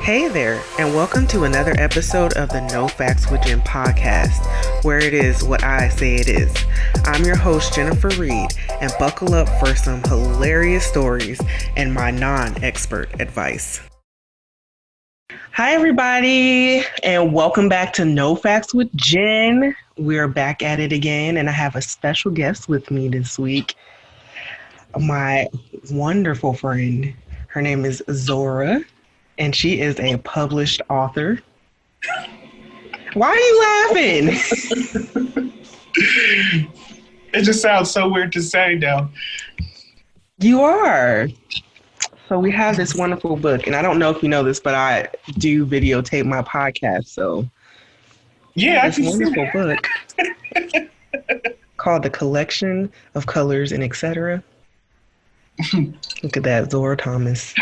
Hey there, and welcome to another episode of the No Facts with Jen podcast, where it is what I say it is. I'm your host, Jennifer Reed, and buckle up for some hilarious stories and my non-expert advice. Hi, everybody, and welcome back to No Facts with Jen. We're back at it again, and I have a special guest with me this week, my wonderful friend. Her name is Zora, and she is a published author. Why are you laughing? It just sounds so weird to say now. You are. So we have this wonderful book, and I don't know if you know this, but I do videotape my podcast. So yeah, this wonderful book called The Collection of Colors and Etc. Look at that, Zora Thomas.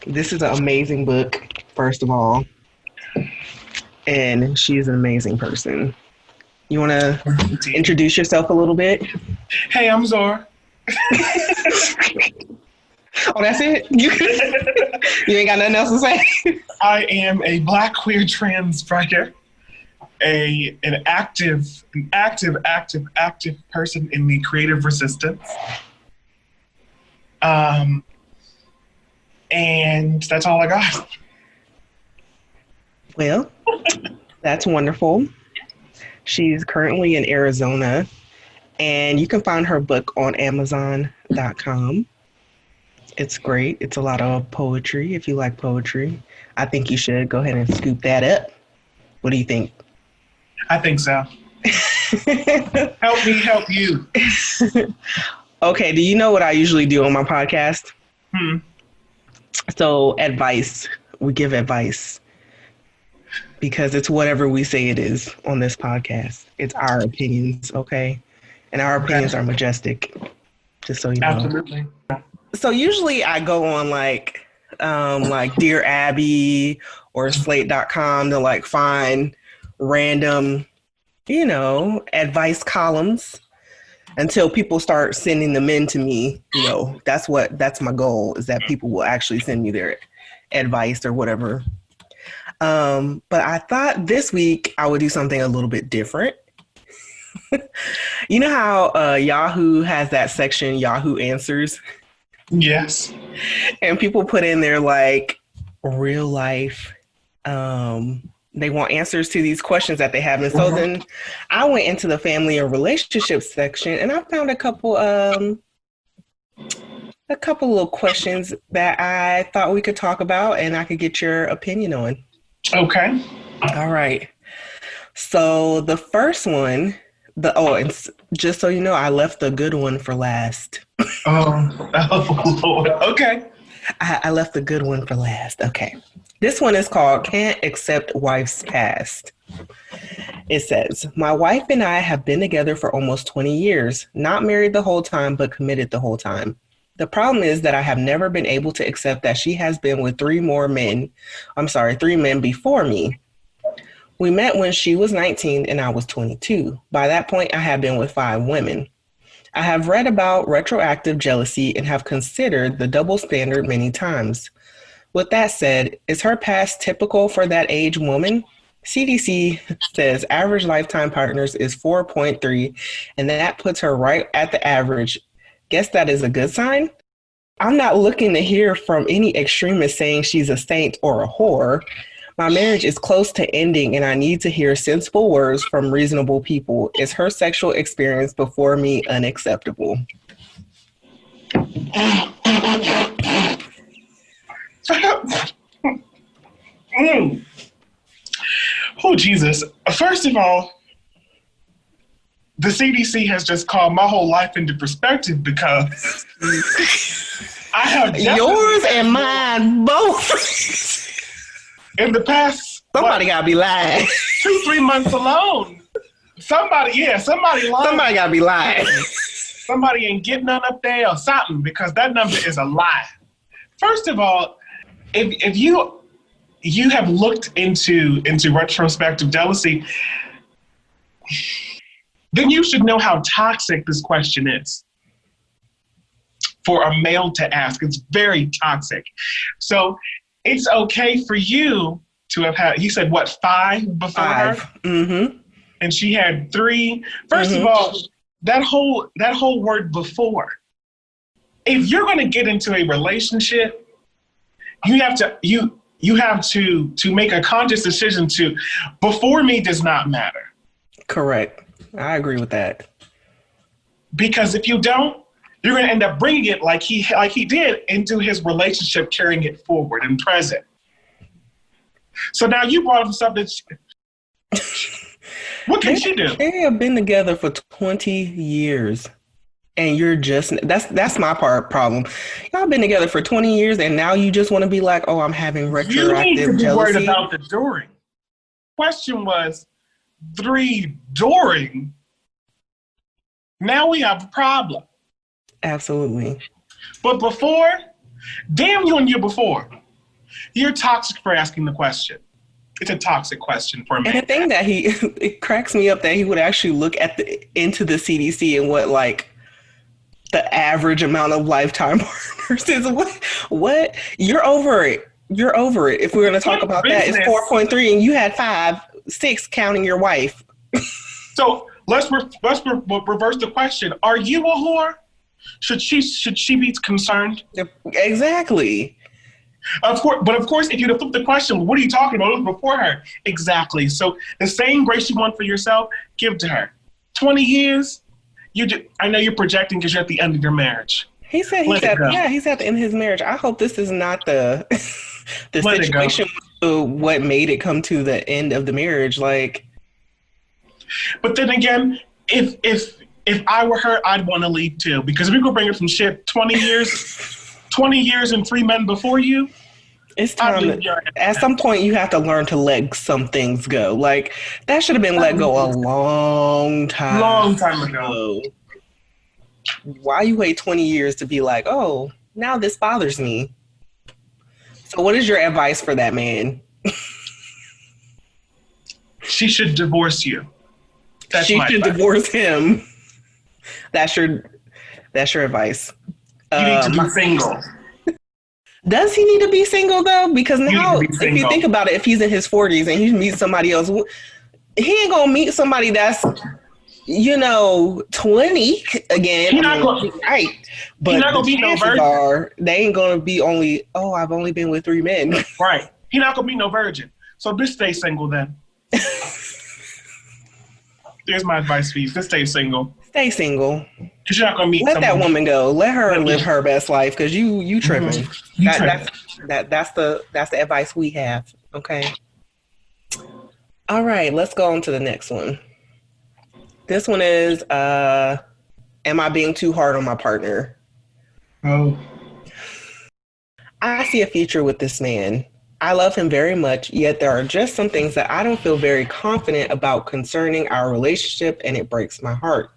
This is an amazing book, first of all, and she's an amazing person. You want to introduce yourself a little bit? Hey, I'm Zora. Oh, that's it? You ain't got nothing else to say? I am a Black queer trans writer, an active person in the creative resistance. And that's all I got. Well, that's wonderful. She's currently in Arizona, and you can find her book on Amazon.com. It's great. It's a lot of poetry. If you like poetry, I think you should go ahead and scoop that up. What do you think? I think so. Help me help you. Okay, do you know what I usually do on my podcast? So advice. We give advice because it's whatever we say it is on this podcast. It's our opinions, okay? And our opinions are majestic, just so you know. Absolutely. So usually I go on like Dear Abby or Slate.com to like find random, advice columns until people start sending them in to me. That's my goal, is that people will actually send me their advice or whatever. But I thought this week I would do something a little bit different. You know how Yahoo has that section, Yahoo Answers? Yes. And people put in their like real life, they want answers to these questions that they have. And so then I went into the family and relationships section, and I found a couple little questions that I thought we could talk about and I could get your opinion on. Okay. All right. So the first one, and just so you know, I left the good one for last. Oh Lord. Okay. I left the good one for last. Okay. This one is called Can't Accept Wife's Past. It says, my wife and I have been together for almost 20 years, not married the whole time, but committed the whole time. The problem is that I have never been able to accept that she has been with three men before me. We met when she was 19 and I was 22. By that point, I had been with 5 women. I have read about retroactive jealousy and have considered the double standard many times. With that said, is her past typical for that age woman? CDC says average lifetime partners is 4.3, and that puts her right at the average. Guess that is a good sign? I'm not looking to hear from any extremist saying she's a saint or a whore. My marriage is close to ending, and I need to hear sensible words from reasonable people. Is her sexual experience before me unacceptable? Oh, Jesus. First of all, the CDC has just called my whole life into perspective because I have yours and mine both. In the past, somebody gotta be lying. 2-3 months alone. Somebody lying. Somebody gotta be lying. Somebody ain't getting none up there or something, because that number is a lie. First of all, if you have looked into retrospective jealousy, then you should know how toxic this question is for a male to ask. It's very toxic. So it's okay for you to have had, he said, what, 5 before her? 5. Mm-hmm. And she had 3. First of all, that whole word before. If you're going to get into a relationship, you have to make a conscious decision to, before me does not matter. Correct. I agree with that. Because if you don't, you're going to end up bringing it like he did into his relationship, carrying it forward and present. So now you brought up something. What can she do? They have been together for 20 years. And you're just, that's my problem. Y'all been together for 20 years and now you just want to be like, oh, I'm having retroactive you need to be jealousy. Worried about the during. Question was 3 during. Now we have a problem. Absolutely. But before, damn you and you before. You're toxic for asking the question. It's a toxic question for me. And the thing that it cracks me up that he would actually look at into the CDC and what like the average amount of lifetime partners is. What? You're over it. You're over it. If we're going to talk about that, it's 4.3 and you had 5, 6 counting your wife. So let's reverse the question. Are you a whore? Should she be concerned? Exactly. Of course, if you flip the question, what are you talking about? It was before her. Exactly. So the same grace you want for yourself, give to her. 20 years. I know you're projecting because you're at the end of your marriage. He said he's at the end of his marriage. I hope this is not the situation what made it come to the end of the marriage. Like, but then again, if I were her, I'd want to leave too. Because if we go bring her some shit, 20 years and 3 men before you. It's time. At some point, you have to learn to let some things go. Like, that should have been let go a long time ago. Why you wait 20 years to be like, oh, now this bothers me? So what is your advice for that man? She should divorce you. She should divorce him. That's your advice. You need to be single. Does he need to be single though? Because now, if you think about it, if he's in his 40s and he meets somebody else, he ain't gonna meet somebody that's 20 again. Right? But he's not gonna be no virgin. They ain't gonna be only. Oh, I've only been with 3 men. Right. He's not gonna be no virgin. So just stay single then. There's my advice for you. Just stay single. Stay single. Because you're not gonna meet. Let that woman go. Let her live her best life. Because you tripping. That's the advice we have. Okay. All right. Let's go on to the next one. This one is, am I being too hard on my partner? Oh. I see a future with this man. I love him very much, yet there are just some things that I don't feel very confident about concerning our relationship, and it breaks my heart.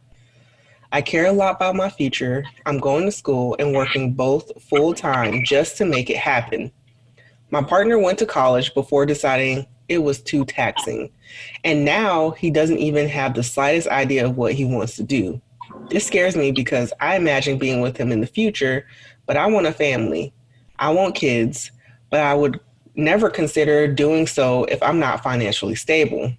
I care a lot about my future. I'm going to school and working both full-time just to make it happen. My partner went to college before deciding it was too taxing, and now he doesn't even have the slightest idea of what he wants to do. This scares me because I imagine being with him in the future, but I want a family. I want kids, but I would never consider doing so if I'm not financially stable.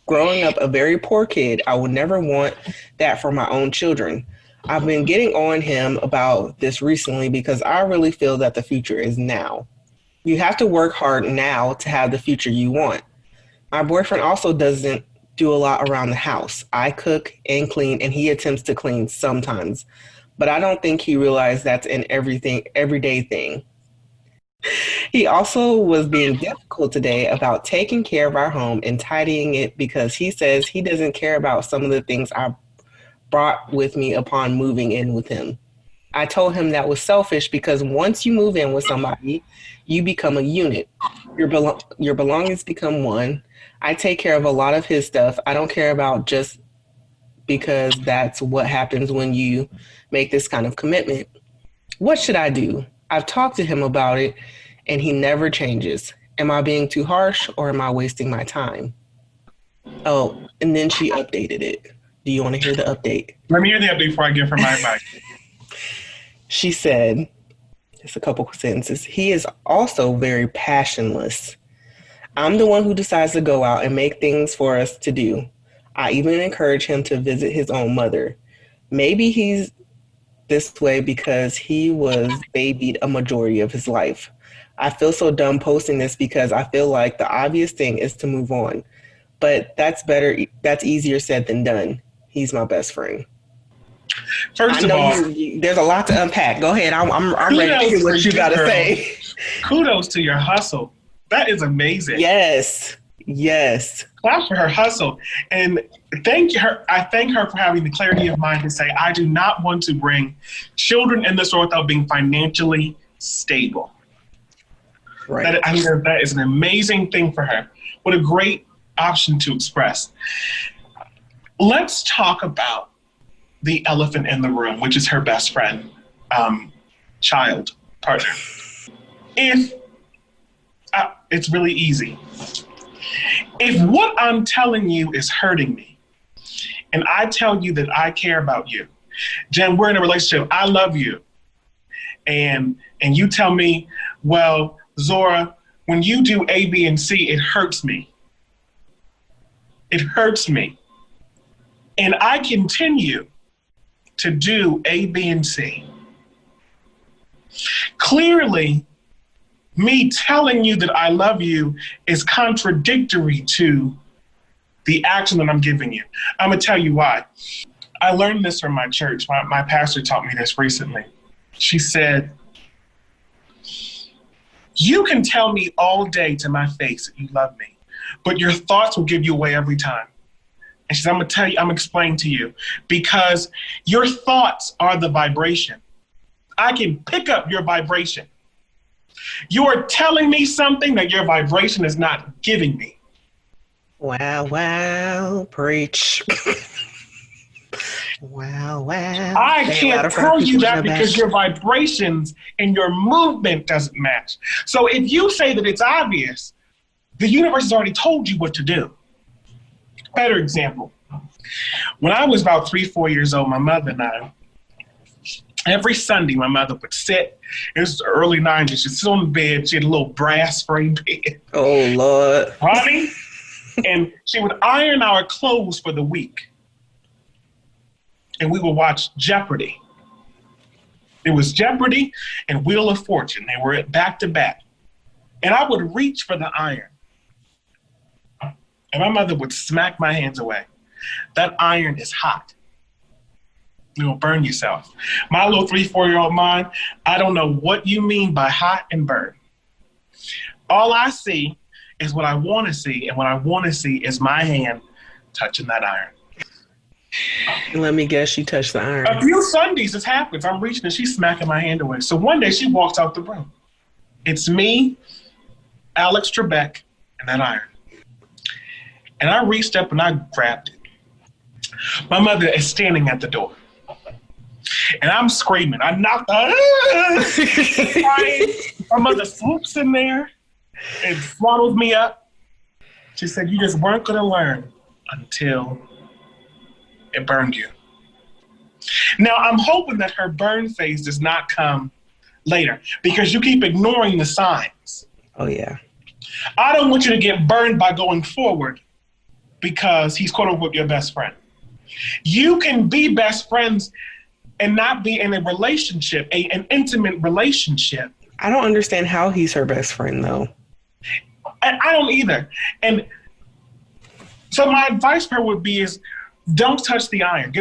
Growing up a very poor kid, I would never want that for my own children. I've been getting on him about this recently because I really feel that the future is now. You have to work hard now to have the future you want. My boyfriend also doesn't do a lot around the house. I cook and clean, and he attempts to clean sometimes, but I don't think he realized that's an everyday thing. He also was being difficult today about taking care of our home and tidying it because he says he doesn't care about some of the things I brought with me upon moving in with him. I told him that was selfish because once you move in with somebody, you become a unit. Your belongings become one. I take care of a lot of his stuff. I don't care about just because that's what happens when you make this kind of commitment. What should I do? I've talked to him about it, and he never changes. Am I being too harsh, or am I wasting my time? Oh, and then she updated it. Do you want to hear the update? Let me hear the update before I give her my advice. She said, Just a couple sentences. He is also very passionless. I'm the one who decides to go out and make things for us to do. I even encourage him to visit his own mother. Maybe he's this way because he was babied a majority of his life. I feel so dumb posting this because I feel like the obvious thing is to move on. But that's better. That's easier said than done. He's my best friend. First of all, there's a lot to unpack. Go ahead. I'm ready to hear what you got to say. Kudos to your hustle. That is amazing. Yes. Clap for her hustle. And I thank her for having the clarity of mind to say, I do not want to bring children in this world without being financially stable. Right. That is an amazing thing for her. What a great option to express. Let's talk about the elephant in the room, which is her best friend, child, partner. It's really easy. If what I'm telling you is hurting me, and I tell you that I care about you, Jen, we're in a relationship, I love you, and you tell me, well, Zora, when you do A, B, and C, it hurts me. It hurts me. And I continue to do A, B, and C. Clearly, me telling you that I love you is contradictory to the action that I'm giving you. I'm gonna tell you why. I learned this from my church. My pastor taught me this recently. She said, you can tell me all day to my face that you love me, but your thoughts will give you away every time. And she said, I'm gonna explain to you, because your thoughts are the vibration. I can pick up your vibration. You are telling me something that your vibration is not giving me. Wow, preach. Wow. I can't tell you that because your vibrations and your movement doesn't match. So if you say that it's obvious, the universe has already told you what to do. Better example. When I was about 3-4 years old, my mother and I, every Sunday, my mother would sit. It was the early 90s. She'd sit on the bed. She had a little brass frame bed. Oh, Lord. Honey. And she would iron our clothes for the week. And we would watch Jeopardy. It was Jeopardy and Wheel of Fortune. They were back to back. And I would reach for the iron. And my mother would smack my hands away. That iron is hot. You'll burn yourself. My little 3-4-year-old mind, I don't know what you mean by hot and burn. All I see is what I want to see, and what I want to see is my hand touching that iron. Let me guess, she touched the iron. A few Sundays this happens. I'm reaching and she's smacking my hand away. So one day she walks out the room. It's me, Alex Trebek, and that iron. And I reached up and I grabbed it. My mother is standing at the door. And I'm screaming. I knocked her. My mother swoops in there and swaddles me up. She said, you just weren't going to learn until it burned you. Now, I'm hoping that her burn phase does not come later because you keep ignoring the signs. Oh, yeah. I don't want you to get burned by going forward because he's quote unquote your best friend. You can be best friends and not be in a relationship, an intimate relationship. I don't understand how he's her best friend, though. I don't either. And so my advice for her would be is don't touch the iron.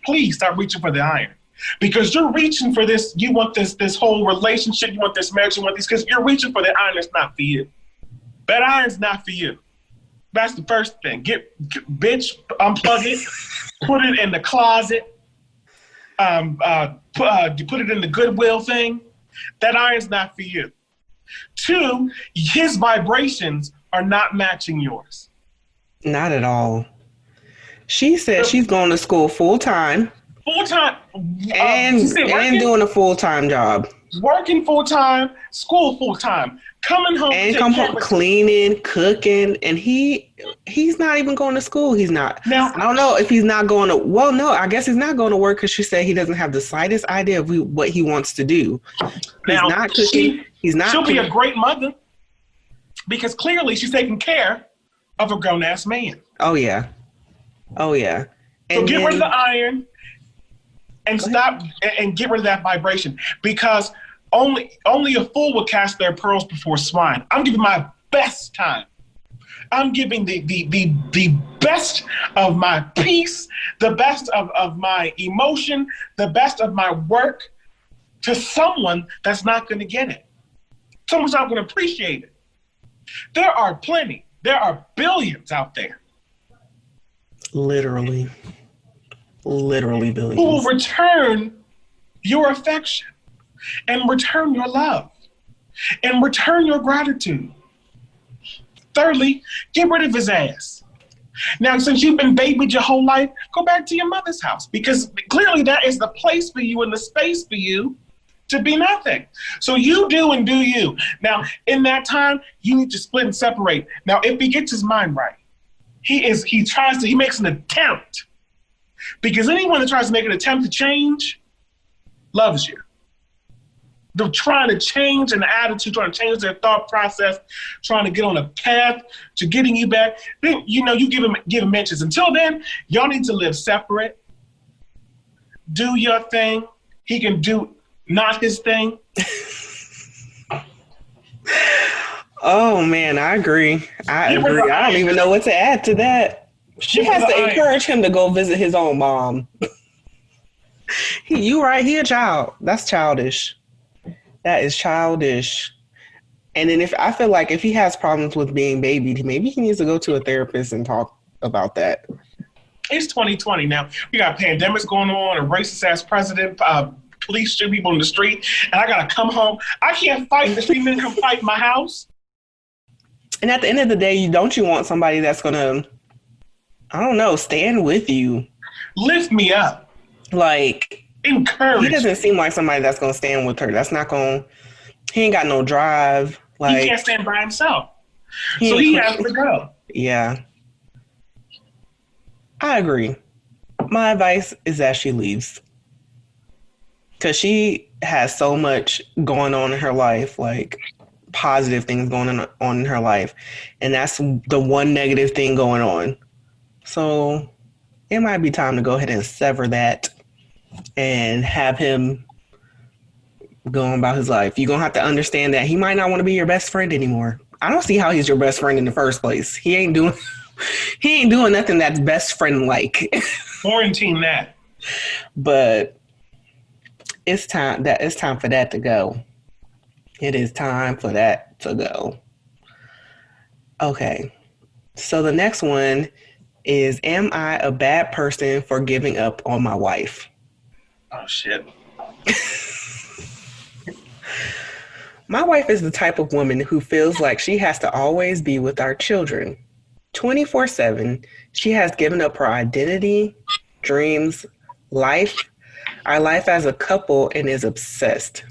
Please stop reaching for the iron. Because you're reaching for this, you want this whole relationship, you want this marriage, you want these, because you're reaching for the iron that's not for you. That iron's not for you. That's the first thing. Bitch, unplug it, put it in the closet, put it in the Goodwill thing. That iron's not for you. 2, his vibrations are not matching yours. Not at all. She said she's going to school full-time. Full-time. And doing a full-time job. Working full-time, school full-time. coming home and come home cleaning, cooking, and he's not even going to school. He's not. Now, I don't know if he's not going to. Well, no, I guess he's not going to work because she said he doesn't have the slightest idea of what he wants to do. He's not cooking. He's not. She'll be a great mother because clearly she's taking care of a grown ass man. Oh yeah. Oh yeah. So get rid of the iron and stop and get rid of that vibration, because only a fool will cast their pearls before swine. I'm giving my best time. I'm giving the best of my peace, the best of my emotion, the best of my work to someone that's not going to get it. Someone's not going to appreciate it. There are plenty. There are billions out there. Literally billions. Who will return your affection and return your love and return your gratitude. Thirdly, get rid of his ass. Now, since you've been babied your whole life, go back to your mother's house, because clearly that is the place for you and the space for you to be nothing. So you do and do you. Now, in that time, you need to split and separate. Now, if he gets his mind right, he makes an attempt, because anyone that tries to make an attempt to change loves you. They're trying to change an attitude, trying to change their thought process, trying to get on a path to getting you back. Then, you give him inches. Until then, y'all need to live separate. Do your thing. He can do not his thing. Oh man, I agree. I agree. I don't even know what to add to that. She has to encourage him to go visit his own mom. You right here, child. That's childish. That is childish. And then I feel like if he has problems with being babied, maybe he needs to go to a therapist and talk about that. It's 2020 now. We got pandemics going on, a racist ass president, police shoot people in the street, and I gotta come home. I can't fight. The street men come fight in my house. And at the end of the day, don't you want somebody that's gonna, I don't know, stand with you, lift me up, like encourage. He doesn't seem like somebody that's gonna stand with her. That's not gonna. He ain't got no drive. Like, he can't stand by himself, so he has to go. Yeah, I agree. My advice is that she leaves, because she has so much going on in her life, like positive things going on in her life, and that's the one negative thing going on. So it might be time to go ahead and sever that and have him going about his life. You're gonna have to understand that he might not want to be your best friend anymore. I don't see how he's your best friend in the first place. He ain't doing nothing that's best friend like. Quarantine that. But it's time for that to go. It is time for that to go. Okay. So the next one is, am I a bad person for giving up on my wife? Oh, shit. My wife is the type of woman who feels like she has to always be with our children. 24/7, she has given up her identity, dreams, our life as a couple, and is obsessed.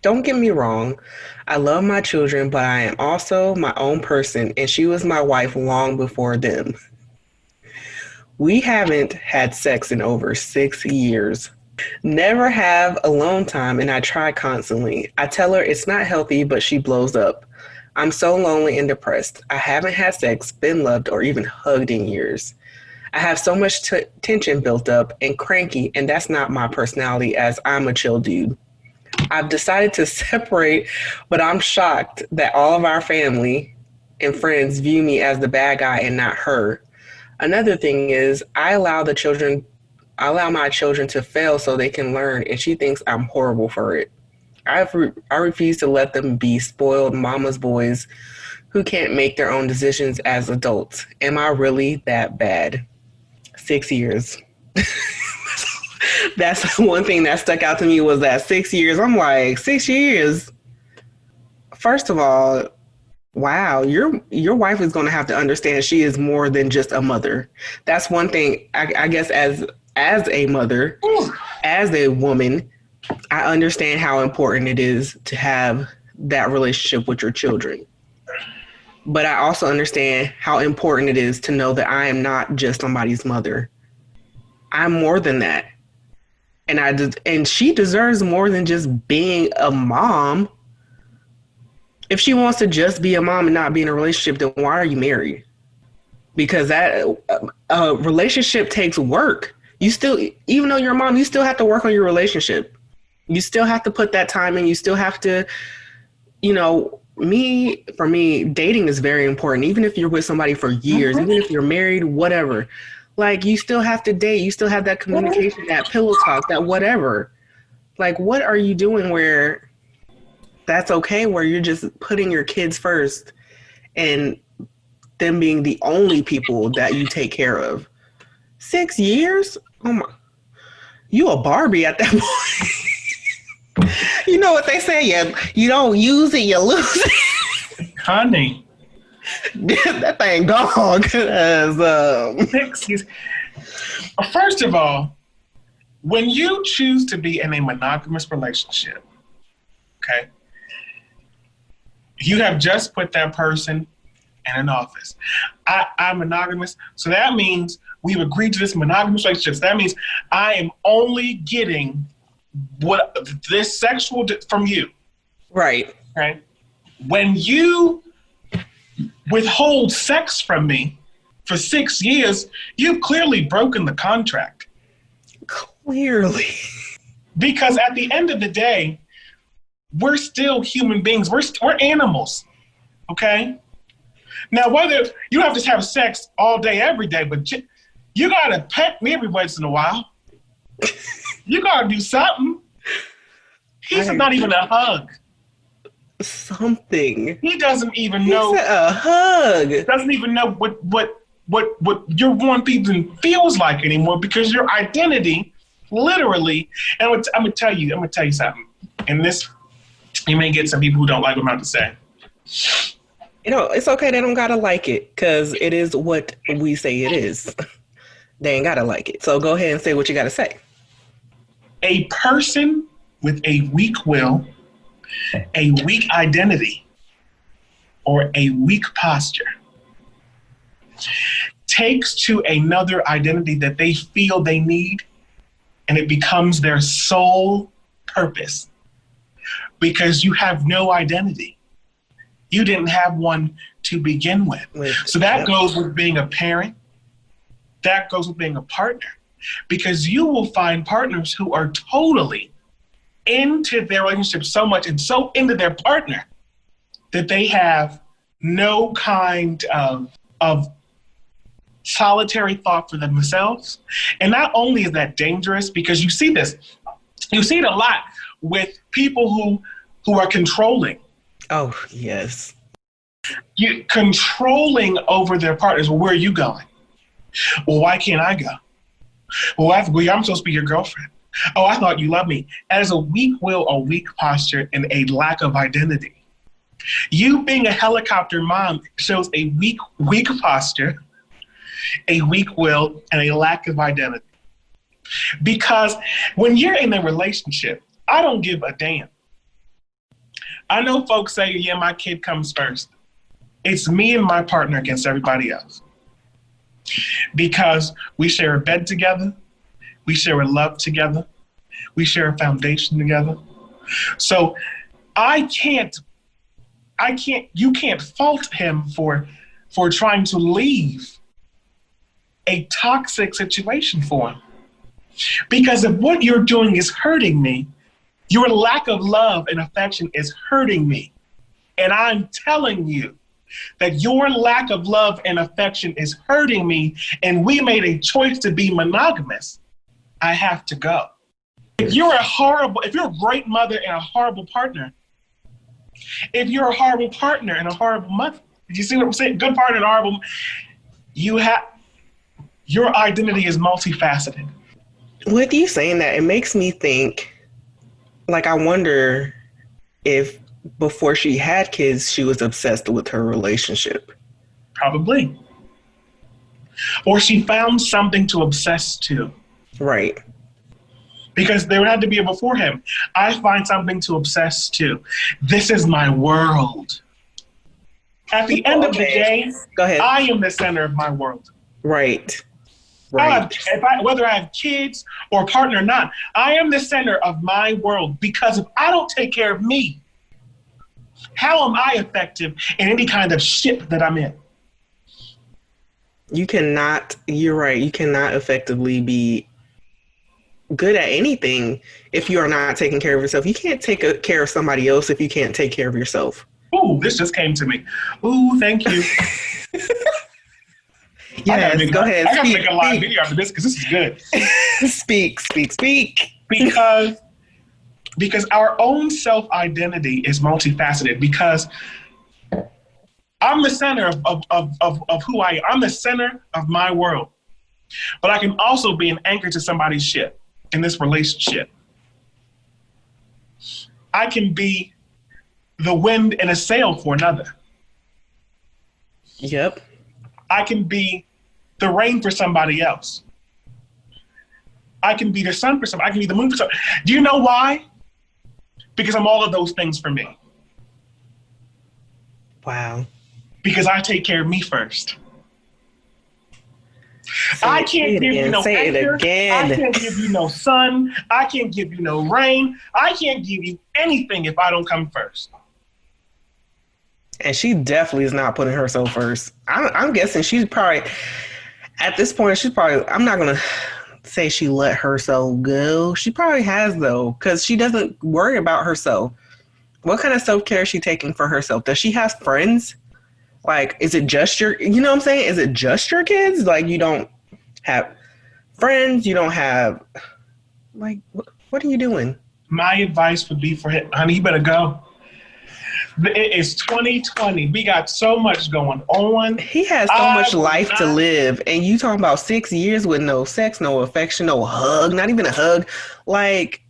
Don't get me wrong, I love my children, but I am also my own person, and she was my wife long before them. We haven't had sex in over 6 years. Never have alone time, and I try constantly. I tell her it's not healthy, but she blows up. I'm so lonely and depressed. I haven't had sex, been loved, or even hugged in years. I have so much tension built up and cranky, and that's not my personality, as I'm a chill dude. I've decided to separate, but I'm shocked that all of our family and friends view me as the bad guy and not her. Another thing is, I allow my children to fail so they can learn, and she thinks I'm horrible for it. I refuse to let them be spoiled mama's boys who can't make their own decisions as adults. Am I really that bad? 6 years. That's one thing that stuck out to me, was that 6 years. I'm like, 6 years? First of all, wow, your wife is going to have to understand she is more than just a mother. That's one thing, I guess, as a mother, as a woman, I understand how important it is to have that relationship with your children. But I also understand how important it is to know that I am not just somebody's mother. I'm more than that. And she deserves more than just being a mom. If she wants to just be a mom and not be in a relationship, then why are you married? Because that a relationship takes work. You still, even though you're a mom, you still have to work on your relationship. You still have to put that time in. You still have to, for me, dating is very important. Even if you're with somebody for years, even if you're married, whatever. Like, you still have to date. You still have that communication, that pillow talk, that whatever. Like, what are you doing where that's okay, where you're just putting your kids first and them being the only people that you take care of? 6 years? Oh my. You a Barbie at that point. You know what they say? Yeah, you don't use it, you lose it. Honey. That thing gone. First of all, when you choose to be in a monogamous relationship, okay, you have just put that person in an office. I'm monogamous, so that means we've agreed to this monogamous relationship. So that means I am only getting what this sexual from you. Right. Okay. When you withhold sex from me for 6 years, you've clearly broken the contract. Clearly. Because at the end of the day, we're still human beings. We're animals. Okay. Now, whether you don't have to have sex all day, every day, but you got to pet me every once in a while. You got to do something. He's not even a hug. Something. He doesn't even know. A hug. Doesn't even know what your one even feels like anymore, because your identity, literally, and I'm gonna tell you something. And this, you may get some people who don't like what I'm about to say. It's okay. They don't gotta like it, because it is what we say it is. They ain't gotta like it. So go ahead and say what you gotta say. A person with a weak will, a weak identity, or a weak posture takes to another identity that they feel they need, and it becomes their sole purpose, because you have no identity. You didn't have one to begin with. So that goes with being a parent. That goes with being a partner, because you will find partners who are totally into their relationship so much and so into their partner that they have no kind of solitary thought for themselves. And not only is that dangerous, because you see it a lot with people who are controlling. Oh, yes. You controlling over their partners. Well, where are you going? Well, why can't I go? Well, I'm supposed to be your girlfriend. Oh, I thought you loved me. As a weak will, a weak posture, and a lack of identity. You being a helicopter mom shows a weak posture, a weak will, and a lack of identity. Because when you're in a relationship, I don't give a damn. I know folks say, yeah, my kid comes first. It's me and my partner against everybody else. Because we share a bed together, we share a love together, we share a foundation together. So you can't fault him for trying to leave a toxic situation for him. Because if what you're doing is hurting me, your lack of love and affection is hurting me. And I'm telling you that your lack of love and affection is hurting me, and we made a choice to be monogamous, I have to go. If you're a great mother and a horrible partner, if you're a horrible partner and a horrible mother, did you see what I'm saying? Good partner and horrible, your identity is multifaceted. With you saying that, it makes me think, like, I wonder if before she had kids, she was obsessed with her relationship. Probably. Or she found something to obsess to. Right. because there had to be a before him. I find something to obsess to. This is my world. At the end of the day, go ahead. I am the center of my world. Right. Whether I have kids or a partner or not, I am the center of my world, because if I don't take care of me, how am I effective in any kind of ship that I'm in? You're right. You cannot effectively be good at anything if you are not taking care of yourself. You can't take care of somebody else if you can't take care of yourself. Ooh, this just came to me. Ooh, thank you. Yes, go ahead. I gotta make a live video after this because this is good. Speak. Because our own self-identity is multifaceted, because I'm the center of who I am. I'm the center of my world. But I can also be an anchor to somebody's ship in this relationship. I can be the wind in a sail for another. Yep. I can be the rain for somebody else. I can be the sun for somebody. I can be the moon for somebody. Do you know why? Because I'm all of those things for me. Wow. Because I take care of me first. I can't give you no anchor. I can't give you no sun. I can't give you no rain. I can't give you anything if I don't come first. And she definitely is not putting herself first. I'm guessing she's probably, at this point, I'm not going to say she let herself go. She probably has, though, because she doesn't worry about herself. What kind of self-care is she taking for herself? Does she have friends? Like, is it just you know what I'm saying? Is it just your kids? Like, you don't have friends? You don't have, like, what are you doing? My advice would be for him, honey, you better go. It is 2020. We got so much going on. He has so much life to live. And you talking about 6 years with no sex, no affection, no hug, not even a hug. Like,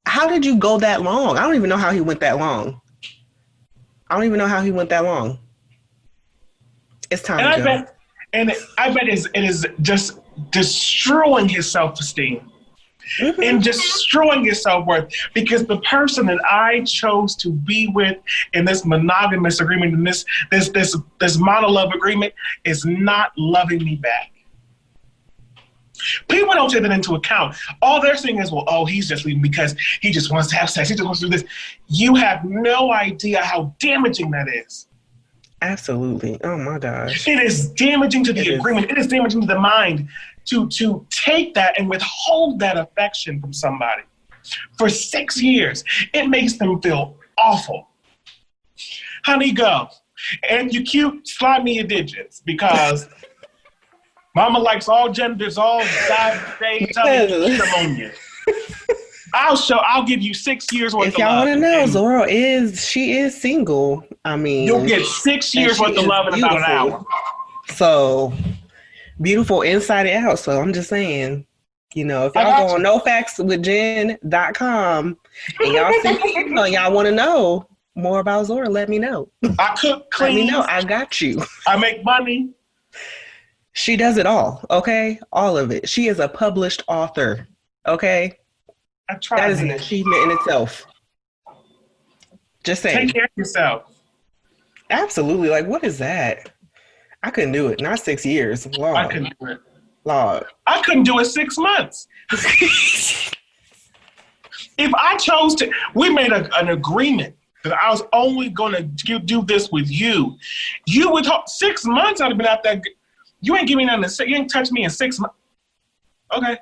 how did you go that long? I don't even know how he went that long. It's time to go. I bet it is just destroying his self-esteem. Mm-hmm. And destroying his self-worth, because the person that I chose to be with in this monogamous agreement, in this monolove agreement, is not loving me back. People don't take that into account. All they're saying is, well, oh, he's just leaving because he just wants to have sex. He just wants to do this. You have no idea how damaging that is. Absolutely. Oh my gosh. It is damaging to the agreement. It is damaging to the mind to take that and withhold that affection from somebody for 6 years. It makes them feel awful. Honey, go. And you cute, slide me your digits, because mama likes all genders, all sides, shades, on you. I'll give you 6 years worth of love. If y'all want to know, Zora is single. I mean, you'll get 6 years worth of love in about an hour. So beautiful inside and out. So I'm just saying, if y'all go on nofactswithjen.com and y'all see, y'all want to know more about Zora, let me know. I cook, clean. Let me know. I got you. I make money. She does it all. Okay. All of it. She is a published author. Okay. That is an achievement in itself. Just saying. Take care of yourself. Absolutely. Like, what is that? I couldn't do it. Not 6 years. Lord. I couldn't do it. Lord. I couldn't do it 6 months. If I chose to, we made an agreement that I was only going to do this with you. You would 6 months. I'd have been out there. You ain't give me nothing. You ain't touched me in 6 months. Okay.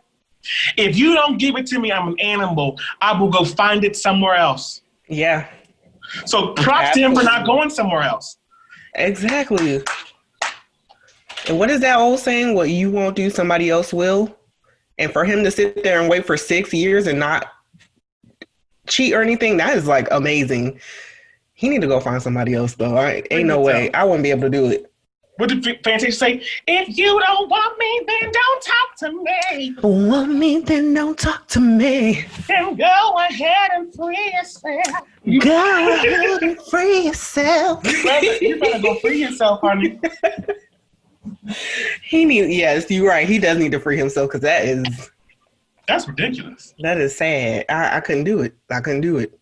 If you don't give it to me, I'm an animal. I will go find it somewhere else. Yeah. So props to him for not going somewhere else. Exactly. And what is that old saying? What you won't do, somebody else will. And for him to sit there and wait for 6 years and not cheat or anything, that is like amazing. He need to go find somebody else though. Ain't no way. I wouldn't be able to do it. What did Fantasia say? If you don't want me, then don't talk to me. Want me, then don't talk to me. Then go ahead and free yourself. Go ahead and free yourself. You better go free yourself, honey. Yes, you're right. He does need to free himself, because that is That's ridiculous. That is sad. I couldn't do it. I couldn't do it.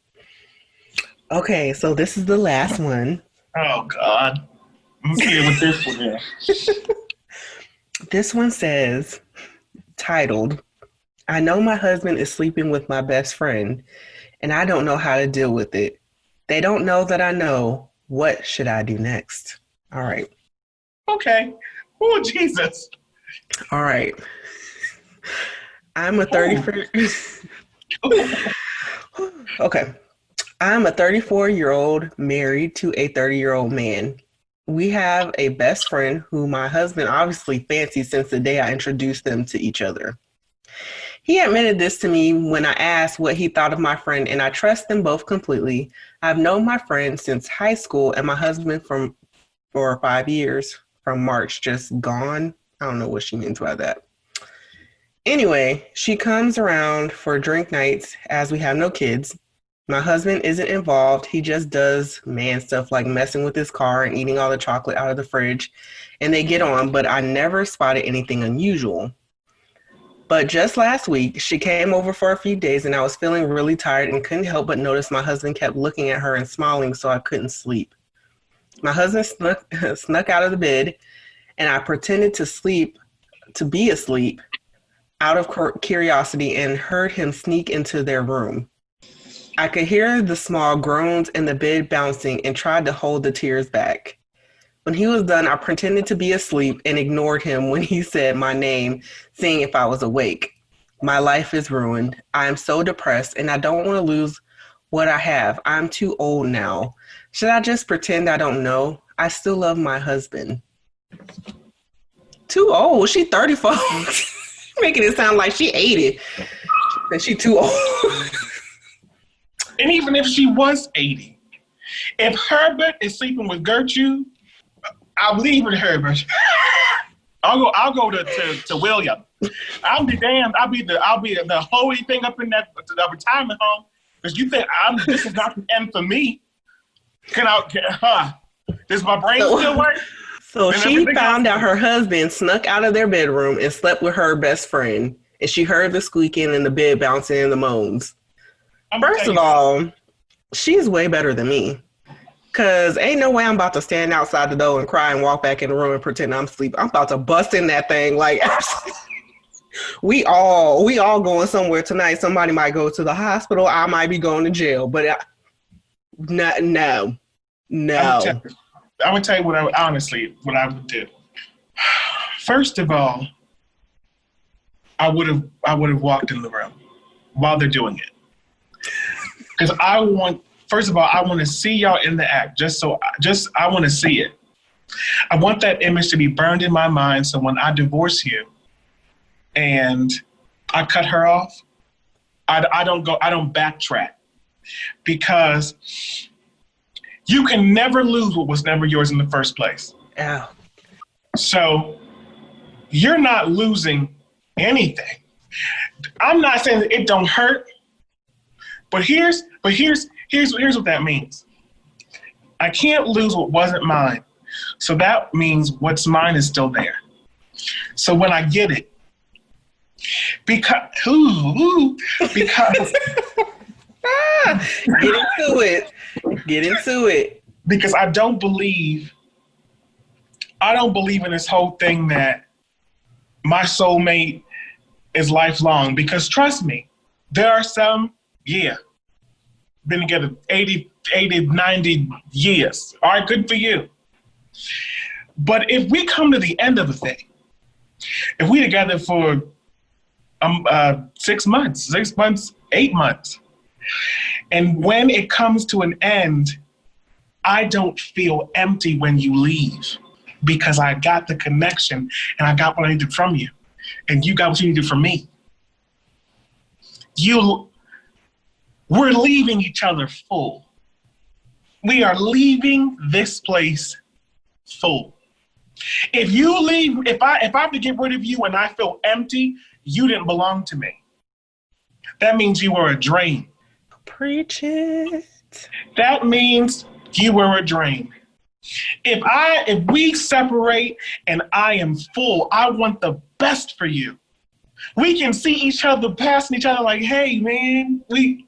Okay, so this is the last one. Oh, God. Let's see what this one is. This one says, titled, I know my husband is sleeping with my best friend, and I don't know how to deal with it. They don't know that I know. What should I do next? All right. Okay. Oh, Jesus. All right. I'm a 34. Okay. I'm a 34-year-old married to a 30-year-old man. We have a best friend who my husband obviously fancies since the day I introduced them to each other. He admitted this to me when I asked what he thought of my friend, and I trust them both completely. I've known my friend since high school and my husband for 5 years, from March, just gone. I don't know what she means by that. Anyway, she comes around for drink nights as we have no kids. My husband isn't involved. He just does man stuff like messing with his car and eating all the chocolate out of the fridge, and they get on, but I never spotted anything unusual. But just last week, she came over for a few days and I was feeling really tired and couldn't help but notice my husband kept looking at her and smiling, so I couldn't sleep. My husband snuck out of the bed and I pretended to be asleep out of curiosity and heard him sneak into their room. I could hear the small groans and the bed bouncing and tried to hold the tears back. When he was done, I pretended to be asleep and ignored him when he said my name, seeing if I was awake. My life is ruined. I am so depressed and I don't want to lose what I have. I'm too old now. Should I just pretend I don't know? I still love my husband. Too old? She 34. Making it sound like she 80. And she too old. And even if she was 80, if Herbert is sleeping with Gertrude, I'll leave with Herbert. I'll go to William. I'll be damned. I'll be the holy thing up in the retirement home. Because you think this is not the end for me. Does my brain still work? So she found out her husband snuck out of their bedroom and slept with her best friend. And she heard the squeaking and the bed bouncing and the moans. First of all, she's way better than me. Because ain't no way I'm about to stand outside the door and cry and walk back in the room and pretend I'm asleep. I'm about to bust in that thing. Like, we all going somewhere tonight. Somebody might go to the hospital. I might be going to jail. But no. I would tell you what I would do. First of all, I would have walked in the room while they're doing it. Because first of all, I want to see y'all in the act. I want to see it. I want that image to be burned in my mind. So when I divorce you and I cut her off, I don't backtrack, because you can never lose what was never yours in the first place. Ow. So you're not losing anything. I'm not saying that it don't hurt, but here's what that means. I can't lose what wasn't mine. So that means what's mine is still there. So when I get it, because Get into it. Because I don't believe in this whole thing that my soulmate is lifelong. Because trust me, there are some, been together 80, 90 years. All right, good for you. But if we come to the end of a thing, if we together for 6 months, 8 months, and when it comes to an end, I don't feel empty when you leave, because I got the connection and I got what I needed from you, and you got what you needed from me. We're leaving each other full. We are leaving this place full. If I have to get rid of you and I feel empty, you didn't belong to me. That means you were a drain. Preach it. That means you were a drain. If we separate and I am full, I want the best for you. We can see each other passing each other like, hey, man, we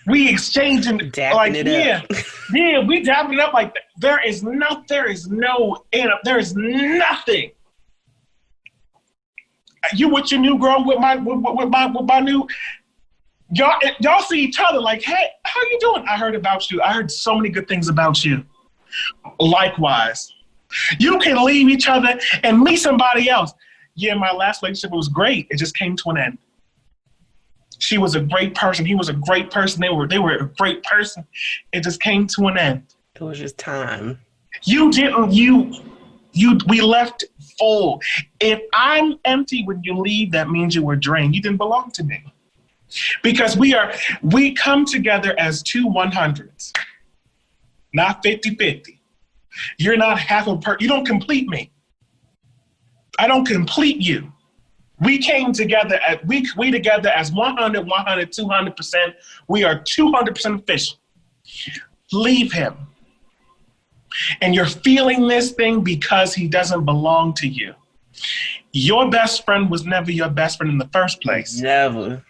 exchanging Dapping like, it yeah, up. yeah, we dapping it up like that. There is nothing. You with your new girl, with my new, y'all see each other like, hey, how you doing? I heard about you. I heard so many good things about you. Likewise, you can leave each other and meet somebody else. Yeah, my last relationship was great. It just came to an end. She was a great person. He was a great person. They were a great person. It just came to an end. It was just time. We left full. If I'm empty when you leave, that means you were drained. You didn't belong to me. Because we come together as two 100s, not 50-50. You're not half a you don't complete me. I don't complete you. We came together we together as 100, 200%. We are 200% efficient. Leave him. And you're feeling this thing because he doesn't belong to you. Your best friend was never your best friend in the first place. Never.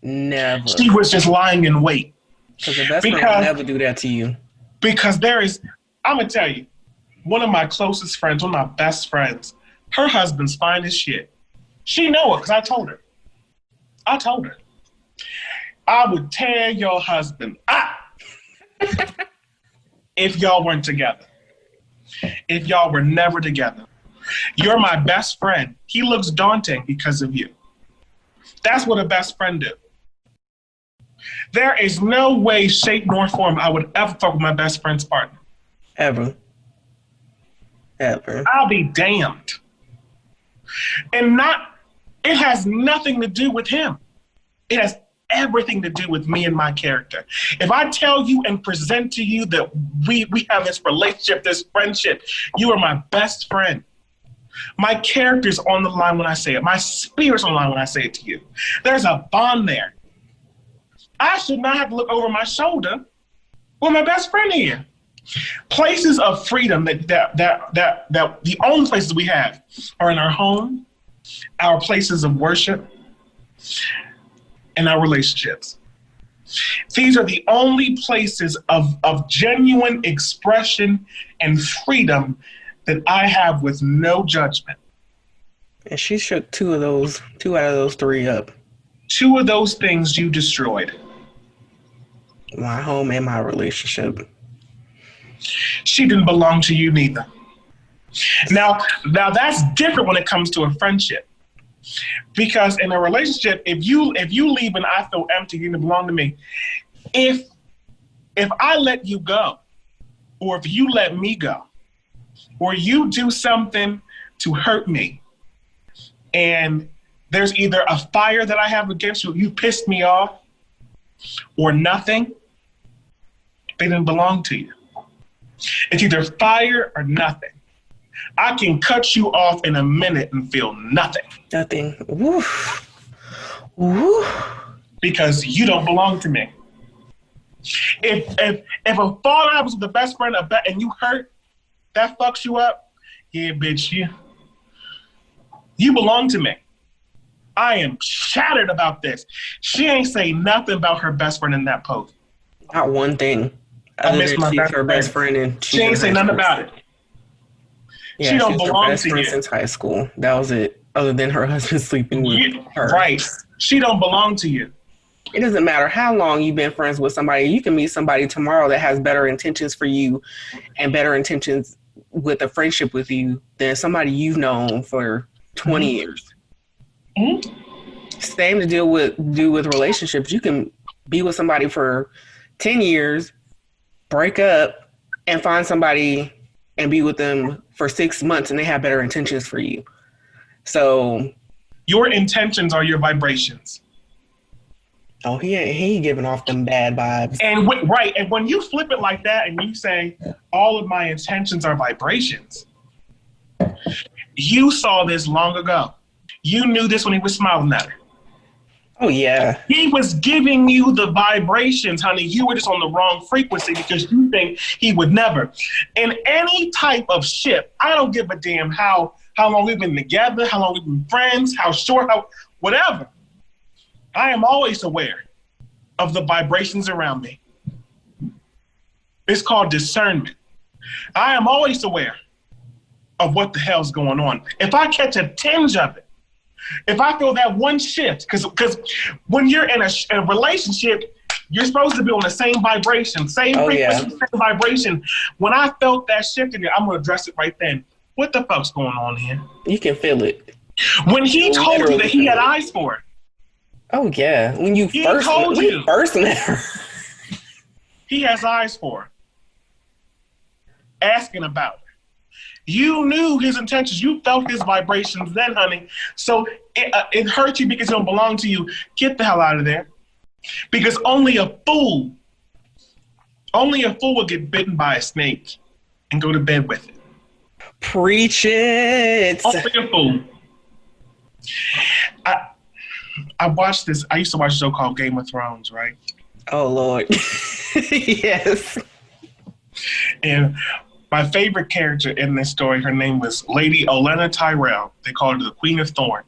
She was just lying in wait. Because the best friend will never do that to you. Because I'm going to tell you, one of my closest friends, one of my best friends, her husband's fine as shit. She know it because I told her. I would tear your husband up if y'all weren't together. If y'all were never together. You're my best friend. He looks daunting because of you. That's what a best friend do. There is no way, shape, nor form I would ever fuck with my best friend's partner. Ever. I'll be damned. And it has nothing to do with him. It has everything to do with me and my character. If I tell you and present to you that we have this relationship, this friendship, you are my best friend. My character's on the line when I say it. My spirit's on the line when I say it to you. There's a bond there. I should not have to look over my shoulder with my best friend here. Places of freedom that the only places we have are in our home, our places of worship, and our relationships. These are the only places of genuine expression and freedom that I have with no judgment. And she shook two out of those three up. Two of those things you destroyed. My home and my relationship. She didn't belong to you neither. Now that's different when it comes to a friendship. Because in a relationship, if you leave and I feel empty, you didn't belong to me. If I let you go, or if you let me go, or you do something to hurt me, and there's either a fire that I have against you, you pissed me off, or nothing, they didn't belong to you. It's either fire or nothing. I can cut you off in a minute and feel nothing. Nothing. Woo. Woo. Because you don't belong to me. If a falling happens with the best friend and you hurt, that fucks you up, yeah, bitch, you belong to me. I am shattered about this. She ain't say nothing about her best friend in that post. Not one thing. I miss my best friend. And she ain't say nothing about it. Yeah, she don't she's belong her best to friend you. Since high school. That was it. Other than her husband sleeping with her. Right. She don't belong to you. It doesn't matter how long you've been friends with somebody. You can meet somebody tomorrow that has better intentions for you and better intentions with a friendship with you than somebody you've known for 20 years. Mm-hmm. Same to do with relationships. You can be with somebody for 10 years, break up, and find somebody and be with them for 6 months and they have better intentions for you. So your intentions are your vibrations. Oh, he ain't giving off them bad vibes. And and when you flip it like that and you say, all of my intentions are vibrations, you saw this long ago. You knew this when he was smiling at her. Oh, yeah. He was giving you the vibrations, honey. You were just on the wrong frequency because you think he would never. In any type of ship, I don't give a damn how how long we've been together, how long we've been friends, how short, whatever. I am always aware of the vibrations around me. It's called discernment. I am always aware of what the hell's going on. If I catch a tinge of it, if I feel that one shift, because when you're in a relationship, you're supposed to be on the same vibration, same frequency, same vibration. When I felt that shift in there, I'm going to address it right then. What the fuck's going on here? You can feel it. When he told you that he had eyes for it. Oh, yeah. When you first met her. He has eyes for her. Asking about her. You knew his intentions. You felt his vibrations then, honey. So it hurt you because it don't belong to you. Get the hell out of there. Because only a fool will get bitten by a snake and go to bed with it. Preach it. Only a fool. I watched this. I used to watch a show called Game of Thrones, right? Oh, Lord. Yes. And my favorite character in this story, her name was Lady Olenna Tyrell. They called her the Queen of Thorns.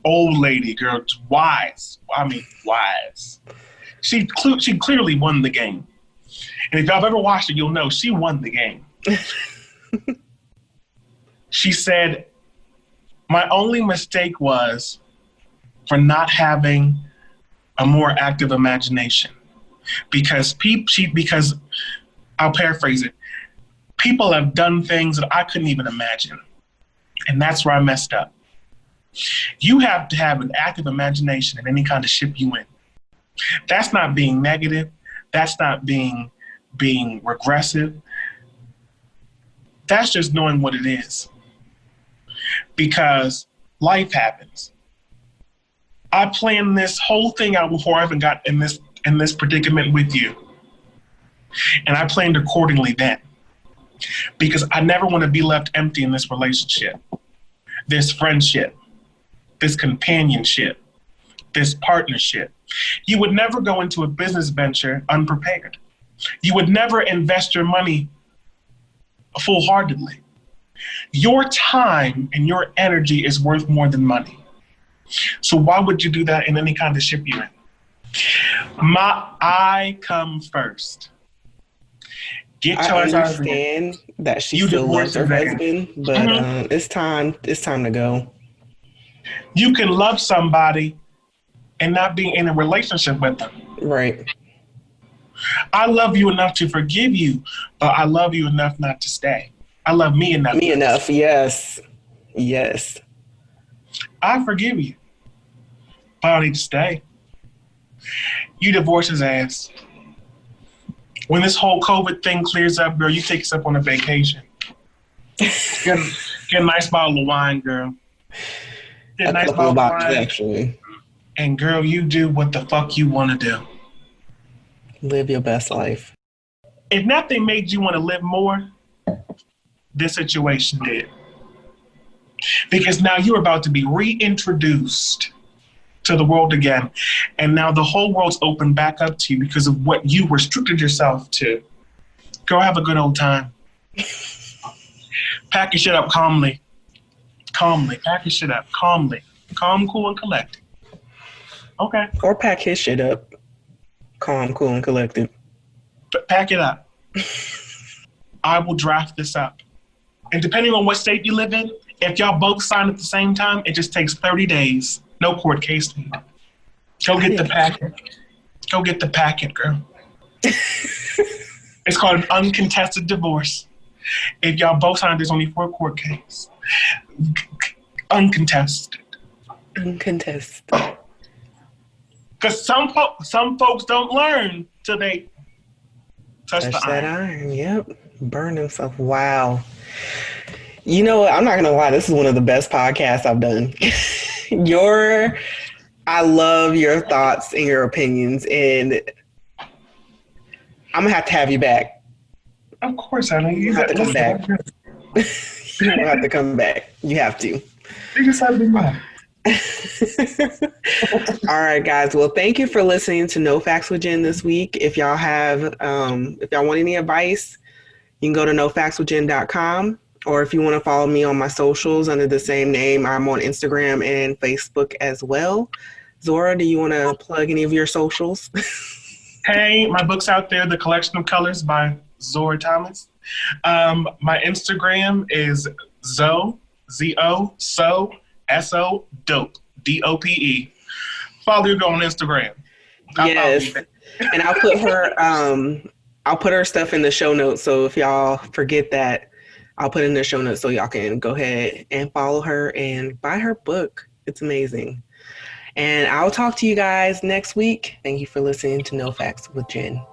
Old lady, girl, wise. I mean, wise. She clearly won the game. And if y'all have ever watched it, you'll know she won the game. She said, my only mistake was for not having a more active imagination. Because I'll paraphrase it, people have done things that I couldn't even imagine. And that's where I messed up. You have to have an active imagination in any kind of ship you in. That's not being negative. That's not being regressive. That's just knowing what it is. Because life happens. I planned this whole thing out before I even got in this predicament with you. And I planned accordingly then. Because I never want to be left empty in this relationship, this friendship, this companionship, this partnership. You would never go into a business venture unprepared. You would never invest your money full-heartedly. Your time and your energy is worth more than money. So why would you do that in any kind of ship you're in? I come first. I understand that she still loves her husband, but it's time to go. You can love somebody and not be in a relationship with them. Right. I love you enough to forgive you, but I love you enough not to stay. I love me enough. Me enough, yes. Yes. I forgive you, but I don't need to stay. You divorce his ass. When this whole COVID thing clears up, girl, you take yourself on a vacation. Get a nice bottle of wine, girl. Get a nice bottle of wine. Actually. And girl, you do what the fuck you want to do. Live your best life. If nothing made you want to live more, this situation did. Because now you're about to be reintroduced to the world again. And now the whole world's opened back up to you because of what you restricted yourself to. Go have a good old time. Pack your shit up calmly. Calmly. Pack your shit up calmly. Calm, cool, and collected. Okay. Or pack his shit up. Calm, cool, and collected. Pack it up. I will draft this up. And depending on what state you live in, if y'all both sign at the same time, it just takes 30 days. No court case needed. Go get the packet. Go get the packet, girl. It's called an uncontested divorce. If y'all both sign, there's only 4 court cases. Uncontested. Uncontested. Because some folks don't learn till they touch the that iron. iron. Yep. Burn himself. Wow. You know what? I'm not going to lie. This is one of the best podcasts I've done. I love your thoughts and your opinions, and I'm going to have you back. Of course, I know. You have to come back. You have to come back. You have to. You just have to be back. All right, guys. Well, thank you for listening to No Facts with Jen this week. If y'all have, if y'all want any advice, you can go to nofactswithjen.com. Or if you want to follow me on my socials under the same name, I'm on Instagram and Facebook as well. Zora, do you want to plug any of your socials? Hey, my book's out there, The Collection of Colors by Zora Thomas. My Instagram is Z-O, S-O, dope, D-O-P-E. Follow your girl on Instagram. Yes. And I'll put her stuff in the show notes. So if y'all forget that, I'll put it in the show notes so y'all can go ahead and follow her and buy her book. It's amazing. And I'll talk to you guys next week. Thank you for listening to No Facts with Jen.